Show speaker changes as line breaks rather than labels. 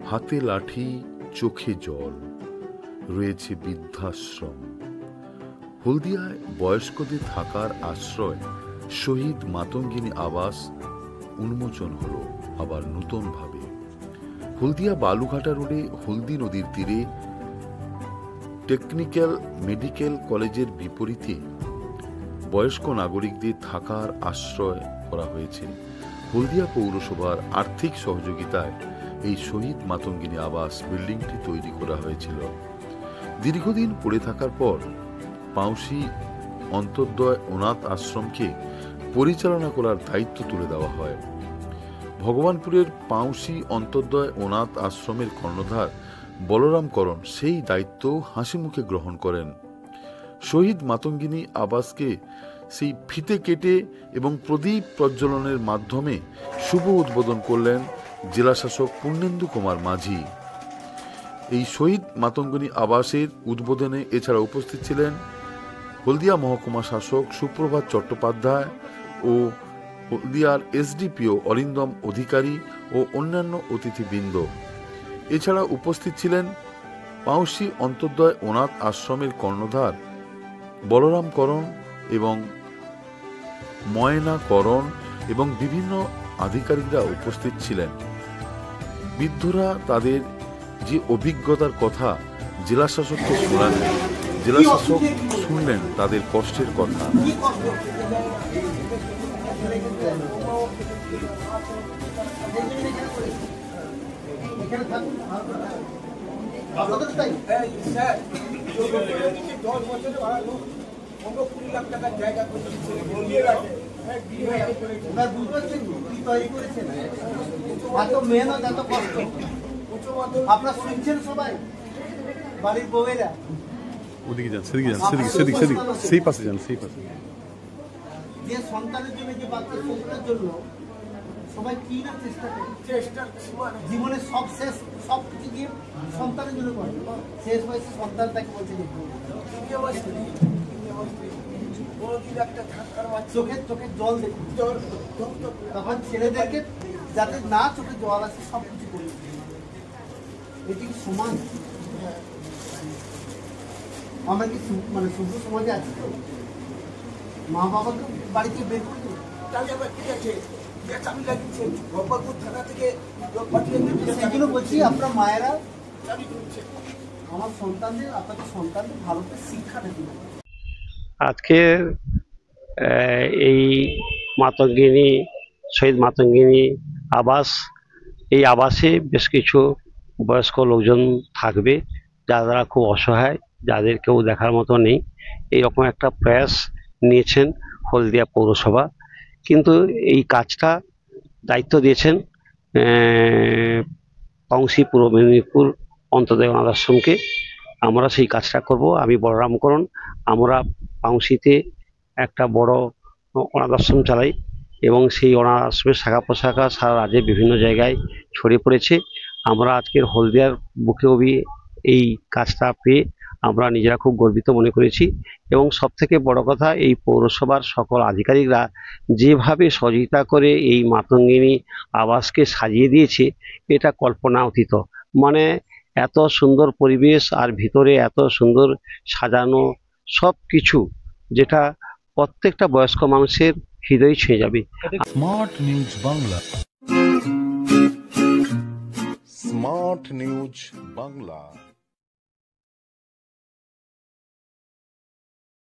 হাতে লাঠি, চোখে জল, রয়েছে বৃদ্ধাশ্রম। হলদিয়ায় বয়স্কদের থাকার আশ্রয় শহীদ মাতঙ্গিনী আবাস উন্মোচন হলো আবার নতুনভাবে। হলদিয়া বালুঘাটা রোডে হলদি নদীর তীরে টেকনিক্যাল মেডিকেল কলেজের বিপরীতে বয়স্ক নাগরিকদের থাকার আশ্রয় করা হয়েছে। হলদিয়া পৌরসভার আর্থিক সহযোগিতায় এই শহীদ মাতঙ্গিনী আবাস বিল্ডিংটি তৈরি করা হয়েছিল। দীর্ঘদিন পড়ে থাকার পর পাউসি অন্তর্দয় অনাথ আশ্রমকে পরিচালনা করার দায়িত্ব তুলে দেওয়া হয়। ভগবানপুরের পাউসি অন্তর্দয় অনাথ আশ্রমের কর্ণধার বলরাম করণ সেই দায়িত্ব হাসিমুখে গ্রহণ করেন। শহীদ মাতঙ্গিনী আবাসকে সেই ফিতে কেটে এবং প্রদীপ প্রজ্বলনের মাধ্যমে শুভ উদ্বোধন করলেন জেলাশাসক পূর্ণেন্দু কুমার মাঝি। এই শহীদ মাতঙ্গিনী আবাসের উদ্বোধনে এছাড়া উপস্থিত ছিলেন হলদিয়া মহকুমা শাসক সুপ্রভাত চট্টোপাধ্যায় ও হলদিয়ার এসডিপিও অরিন্দম অধিকারী ও অন্যান্য অতিথিবৃন্দ। এছাড়া উপস্থিত ছিলেন পাউসি অন্তর্দয় অনাথ আশ্রমের কর্ণধার বলরাম করণ এবং ময়না করণ এবং বিভিন্ন আধিকারিকরা উপস্থিত ছিলেন। বৃদ্ধরা তাদের যে অভিজ্ঞতার কথা জেলা শাসককে শোনালেন, জেলা শাসক শুনলেন তাদের কষ্টের কথা।
আপনারা শুনছেন সবাই, বাড়ির বউয়েরা
ওদিকে যান, সেদিকে যান, সেদিকে সেই পাশে যান, সেই পাশে।
যে সন্তানের জন্য, যে বাচ্চা সন্তানের জন্য সবাই কি না চেষ্টা করে, জীবনের সব শেষ সব কিছু দিয়ে সন্তানের জন্য করে। শেষ বয়সে সন্তান তাকে বলছে চোখের চোখের জল দেখুন, তখন ছেলেদেরকে যাতে না চোখে জল আসে সব কিছু করি। এটি সমান। আমরা কি মানে শুভ সমাজে আছি তো? মা বাবাকে বাড়িতে বের করে দেবো, সেগুলো বলছি। আপনার মায়েরা আমার সন্তানদের, আপনাদের সন্তানদের ভালো করে শিক্ষাটা দিন।
আজকে এই মাতঙ্গিনী শহীদ মাতঙ্গিনী আবাস, এই আবাসে বেশ কিছু বয়স্ক লোকজন থাকবে যারা খুব অসহায়, যাদের কেউ দেখার মতো নেই। এইরকম একটা প্রয়াস নিয়েছেন হলদিয়া পৌরসভা। কিন্তু এই কাজটা দায়িত্ব দিয়েছেন পাউসি পূর্ব মেদিনীপুর অন্তর্দয় অনাথ আশ্রমকে। আমরা সেই কাজটা করব। আমি বলরাম করণ। আমরা পাউসিতে একটা বড় অনাথ আশ্রম চালাই এবং সেই অনাথ আশ্রমের শাখা প্রশাখা সারা রাজ্যে বিভিন্ন জায়গায় ছড়িয়ে পড়েছে। আমরা আজকের হলদিয়ার বুকেও এই কাজটা পেয়ে আমরা নিজেরা খুব গর্বিত মনে করেছি। এবং সবথেকে বড় কথা, এই পৌরসভার সকল আধিকারিকরা যেভাবে সহযোগিতা করে এই মাতঙ্গিনী আবাসকে সাজিয়ে দিয়েছে, এটা কল্পনা অতীত। মানে এত সুন্দর পরিবেশ আর ভিতরে এত সুন্দর সাজানো সব কিছু, যেটা প্রত্যেকটা বয়স্ক মানুষের হৃদয় ছুঁয়ে যাবে।
Smart news Bangla,
smart news Bangla.